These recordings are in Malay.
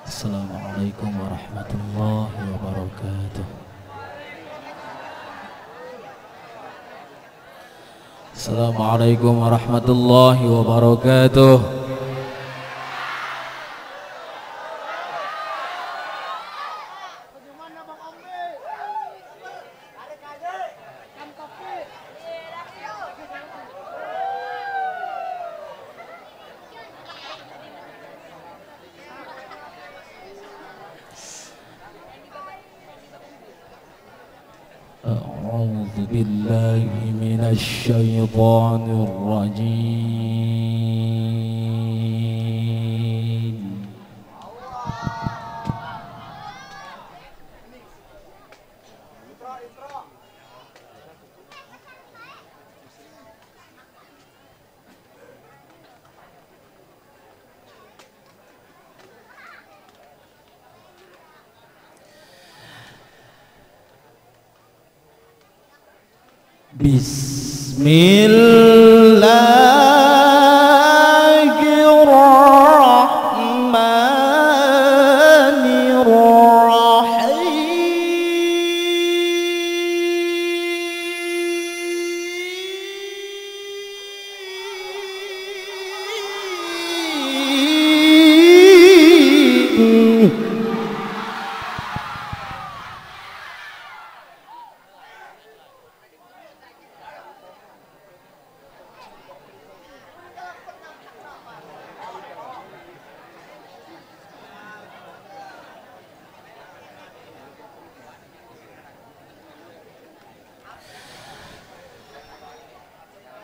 Assalamualaikum warahmatullahi wabarakatuh. Assalamualaikum warahmatullahi wabarakatuh. أعوذ بالله من الشيطان الرجيم.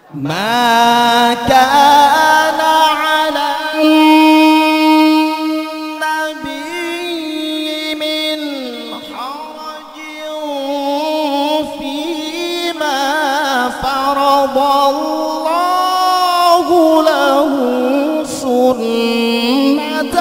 ما كان على النبي من حرج فيما فرض الله له سنة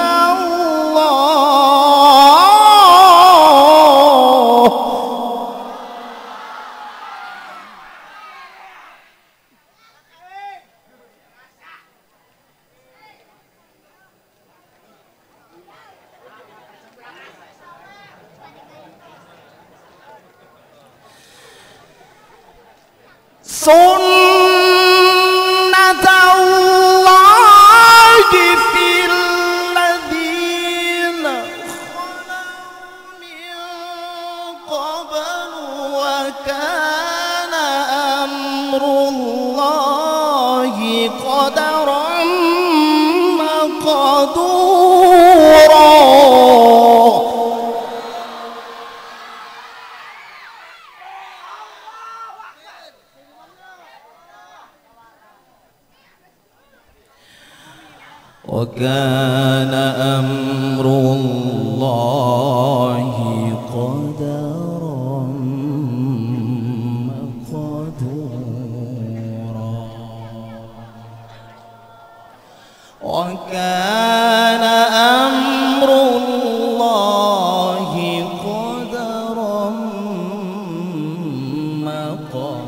سنة الله في الذين خلوا من قبل وكان أمر الله قدرا مقدورا. وكان أمر الله قدرا مقدورا. وكان أمر الله قدرا مقدورا.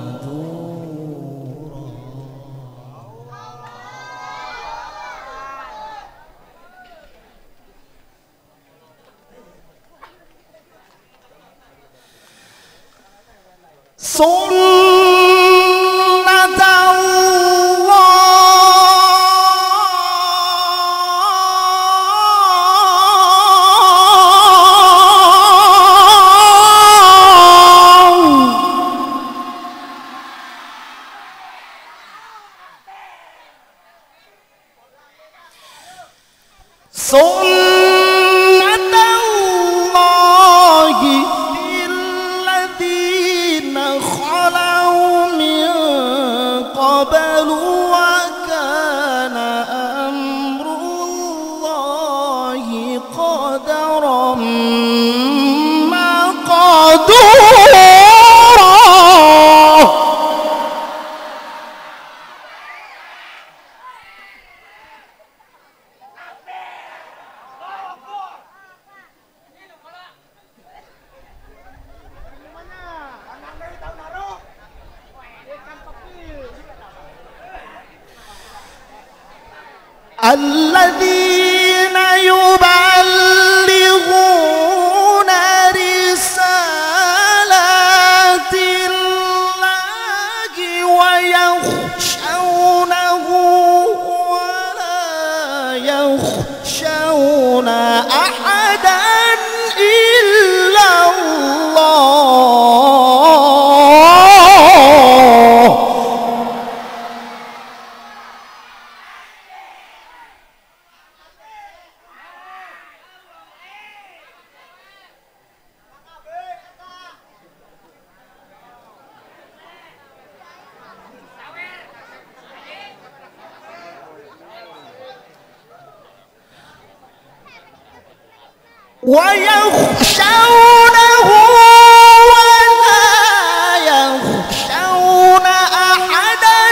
سنة الله في الذين خلوا من قبل وكان أمر الله قدرا مقدورا. الذين يبلغون يخشون أحدا إلا الله. ويخشونه ولا يخشون أحدا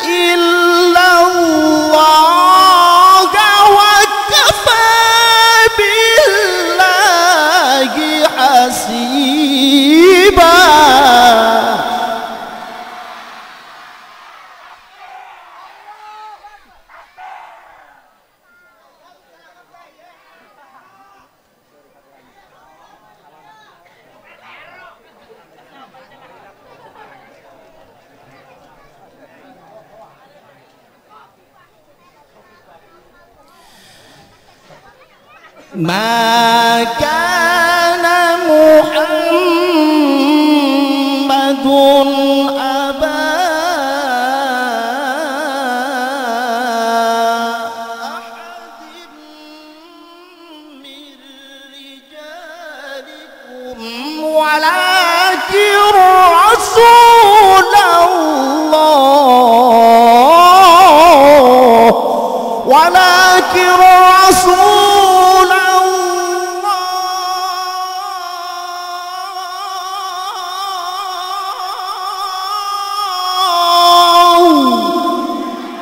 إلا الله وكفى بالله حسيبا. ما كان محمد أبا أحد من رجالكم ولكن رسول الله ولكن رسول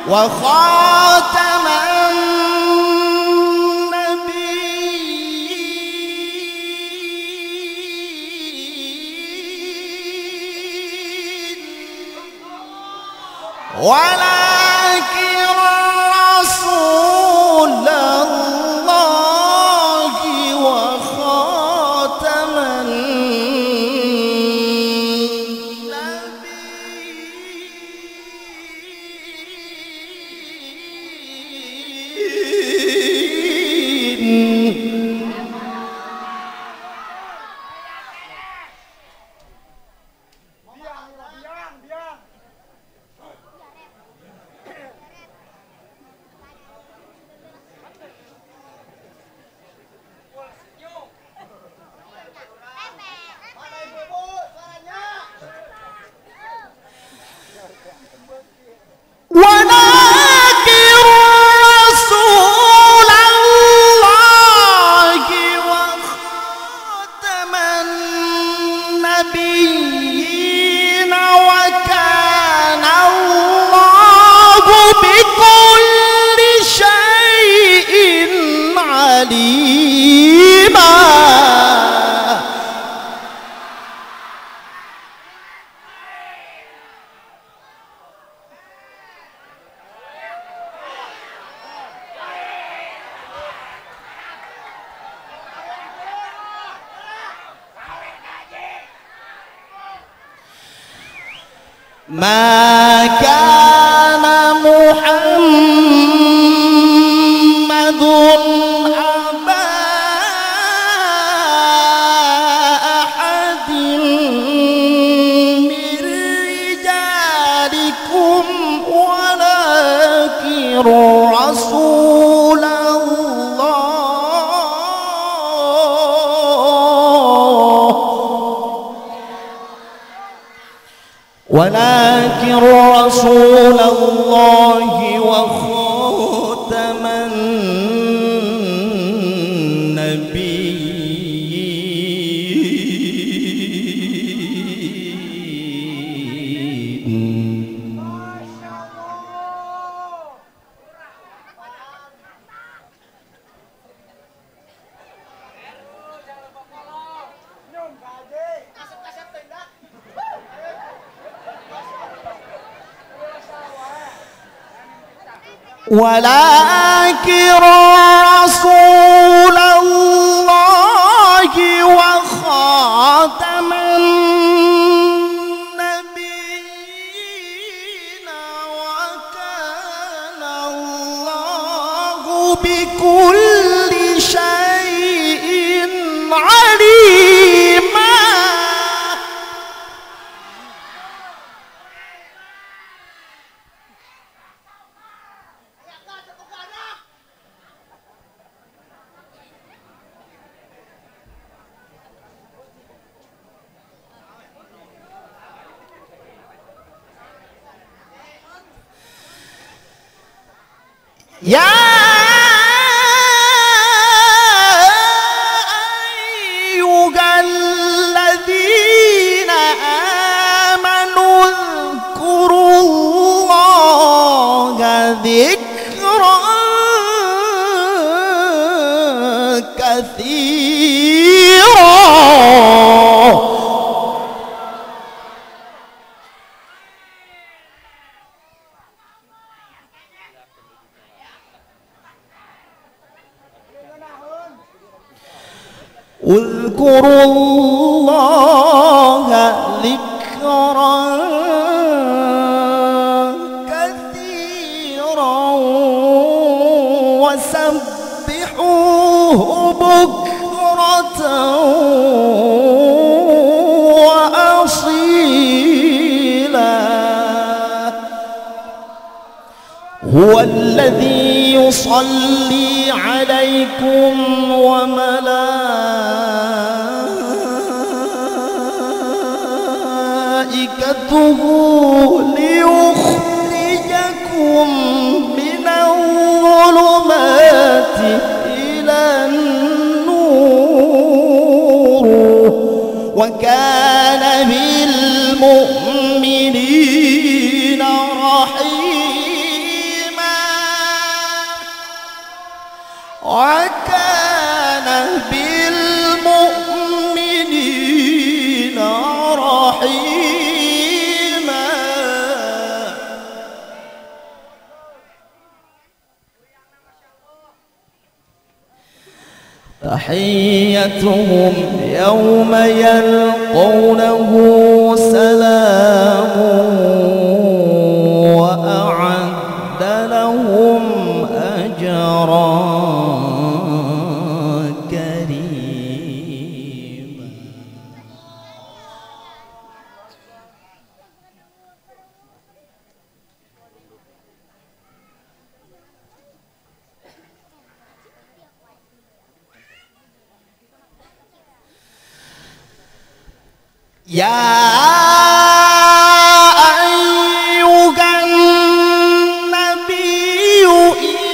وخاتم النبيين ولكن رسول الله وخاتم ولكن رسول الله وخاتم النبيين وكان الله بكل شيء عليما. ما كان محمد أبا أحد من رجالكم ولكن رسول ولكن رسول الله وخاتم النبيين. ولكن رسول الله وخاتم النبيين وكان الله بكل يا أيها الذين آمنوا اذكروا الله ذكرا كثيرا اذكروا الله ذكرا كثيرا وسبحوه بكرة وأصيلا هو الذي يصلي عليكم وملائكته ليخرجكم من الظلمات إلى النور وكان بالمؤمنين رحيما وكان بالمؤمنين رحيما تحيتهم يوم يلقونه سلام وأعد لهم أجرا كريما. يا أيها النبي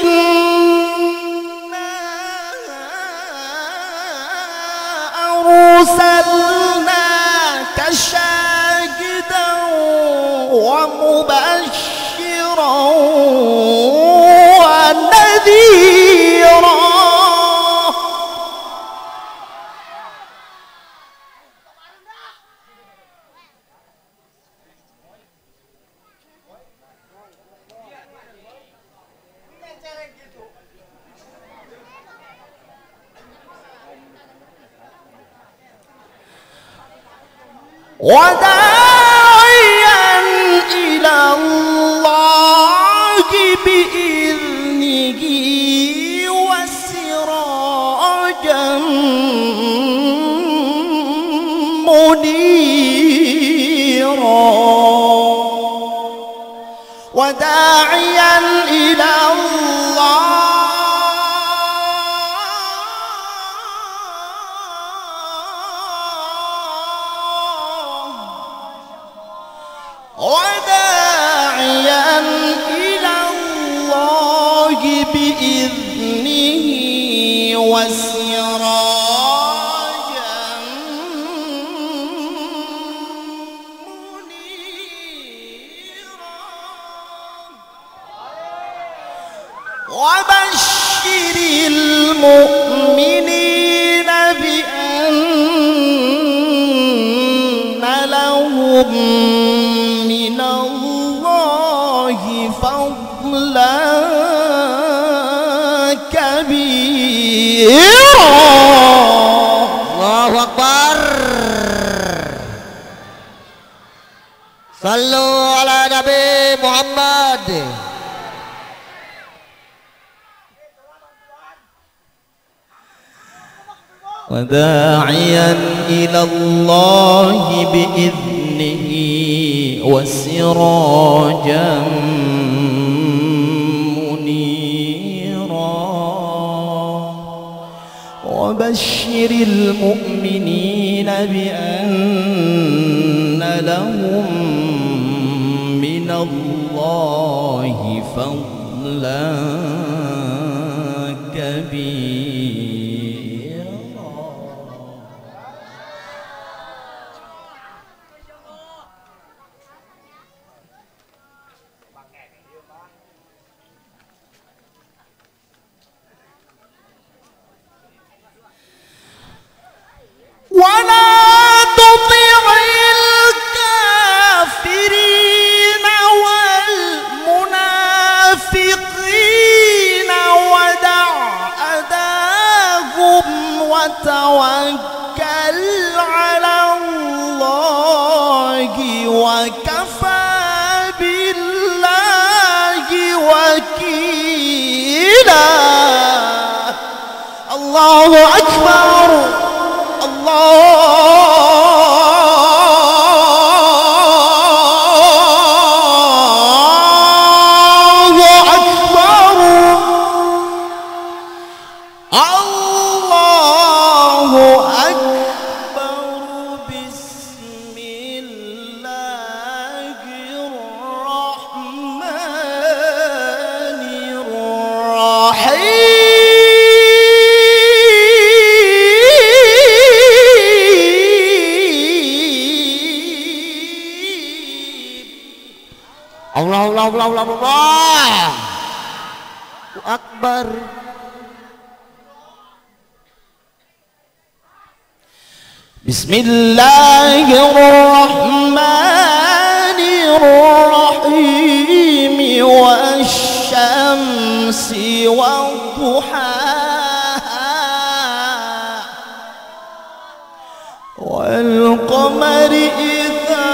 إنا أرسلناك شاهدا ومبشرا ونذيرا وداعيا إلى الله بإذنه وسراجا منيرا وداعيا إلى الله وداعيا إلى الله بإذنه وسراجا منيرا وبشر المؤمنين بأن لهم من الله فضلا كبيرا. الله أكبر. صلوا على نبي محمد. وداعيا إلى الله بإذنه وسراجا منيرا وبشر المؤمنين بأن لهم من الله فضلا كبيرا. ولا تطع الكافرين والمنافقين ودع أذاهم وتوكل على الله وكفى بالله وكيلا. الله أكبر. الله أكبر. الله أكبر. بسم الله الرحمن الرحيم. Allah Allah Allah Allah Allah Akbar. Bismillahirrahmanirrahim. Wasyamsi wadduhaha wal qamari idza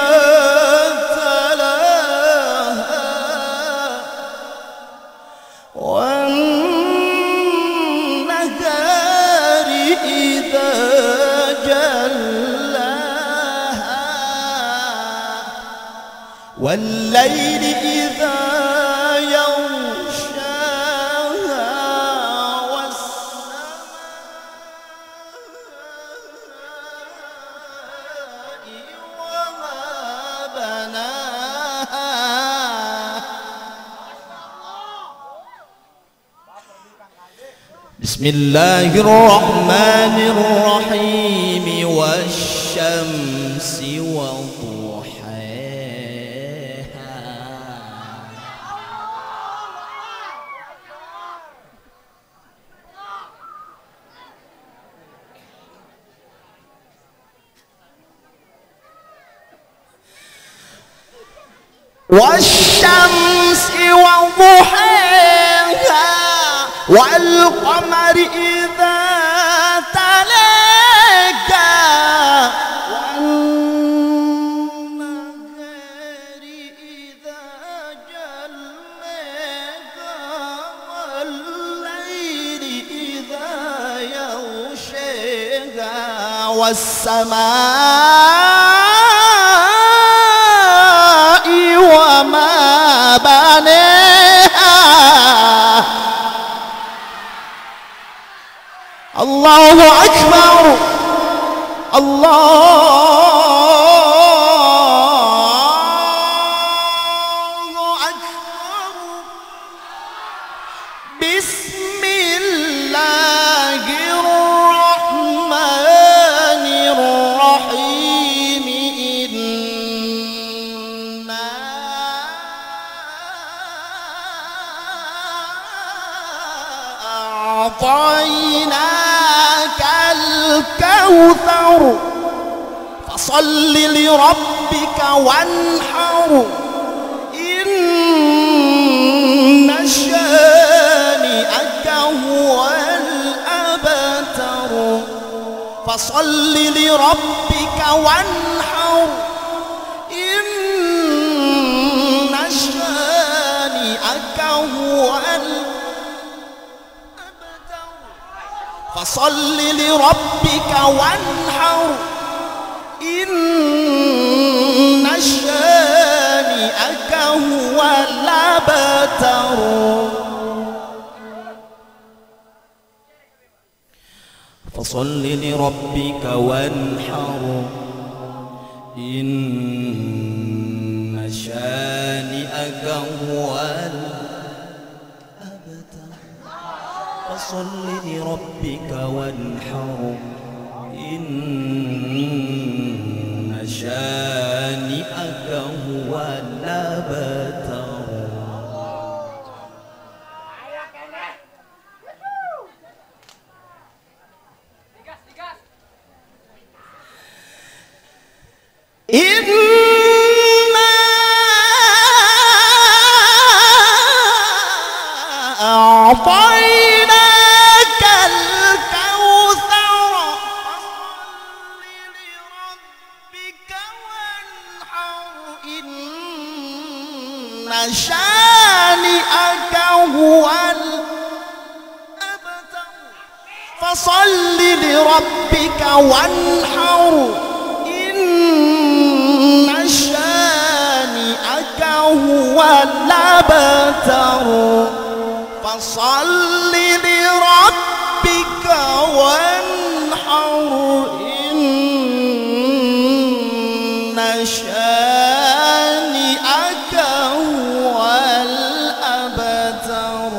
والنهار إذا جلاها والليل إذا يغشاها والسماء وما بناها. Bismillahirrahmanirrahim. Wasyamsi wadduhaha. Wasyamsi wadduhaha wal qamari idza talaqa wan nahari idza jallaha wal layli idza yaghshaha was samaa'i wa ma banaha. Allahu Akbar. Allahu Akbar. Bismillahirrahmanirrahim. Inna a'tainaka al-kawthar fasalli li rabbika wanhar. Inna shani'aka huwal abtar. Fasalli li rabbika wanhar. Inna shani'aka huwal abtar. Fasalli li rabbika wanhar. Inna shani'aka huwal abtar. Fasalli li rabbika wanhar. Inna shani'aka huwal abtar. فصل لربك وانحر إن شانئك هو الأبتر. إنا أعطيناك الكوثر فصل لربك وانحر إن شانئك هو الأبتر. فصل لربك وانحر إن شانئك هو الأبتر. فصل لربك وانحر إن شانئك هو الأبتر.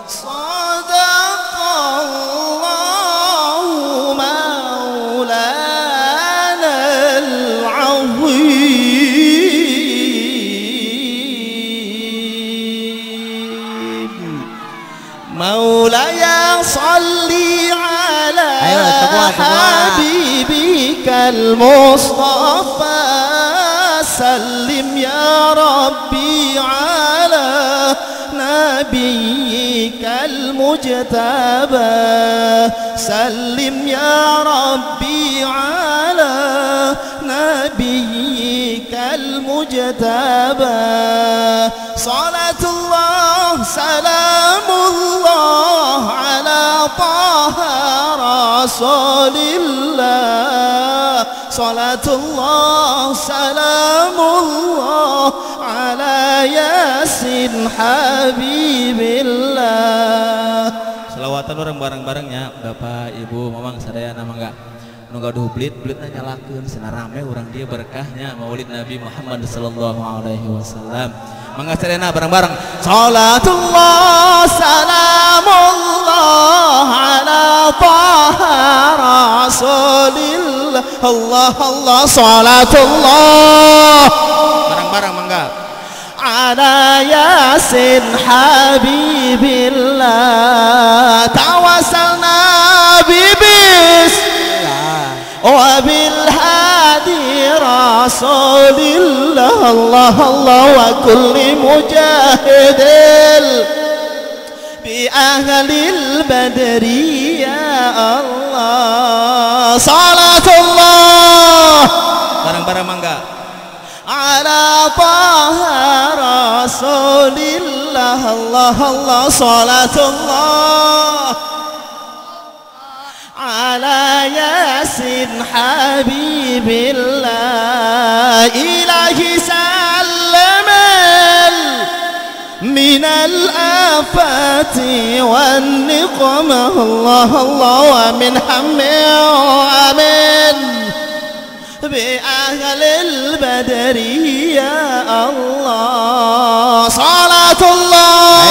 صدق الله مولانا العظيم. مولاي صل على حبيبك المصطفى. سلم يا ربي على نبيك المجتبى. سلم يا ربي على نبيك المجتبى. صلاة الله سلام الله على طه رسول الله. صلاة الله سلام الله على ياسين حبيب الله. Selawatan orang bareng-barengnya Bapak Ibu Mamang sadaya nama enggak nu gaduh blit-blitna nyalakeun cenah rame urang dia berkahnya Maulid Nabi Muhammad sallallahu alaihi wasallam. Mangga sadayana bareng-bareng. Salatullah salamullah ala taha rasulillah. Allah Allah salatullah Bareng-bareng mangga. ala yasin habibillah. Tawassalna bibis wa bil hadi rasulillah. Allah Allah wa kulli mujahidil bi ahlil badri ya Allah. Salatullah Bareng-bareng mangga. ala taha rasulillah. Allah Allah salatullah ala yasin habibillah. ilahi salamel minal afati wan niqmah. Allah Allah wa min hammi amin bi ahlil badri ya Allah. Salatullah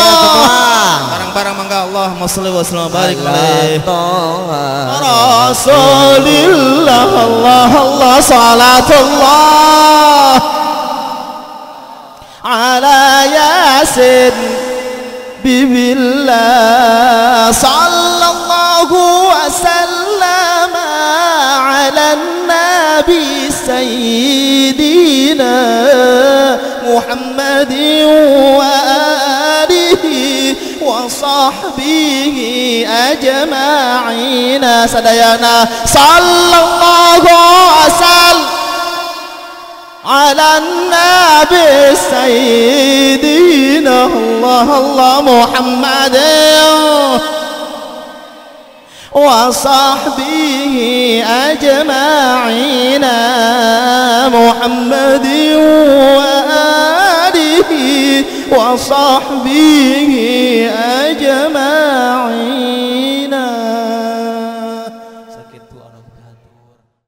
Bareng-bareng mangga. Allahumma shalli wa sallim barik alaihi rasulillah. Allah Allah salatullah ala yasin bibillah. sallallahu wa sallama ala nabi sayyidina Muhammadin wa alihi wa sahbihi ajma'ina. Sadayana sallallahu wasallam ala nabi sayyidina Allah Allah Muhammadin wa sahbihi ajma'ina. Muhammadin wa alihi wa sahbihi ajma'in.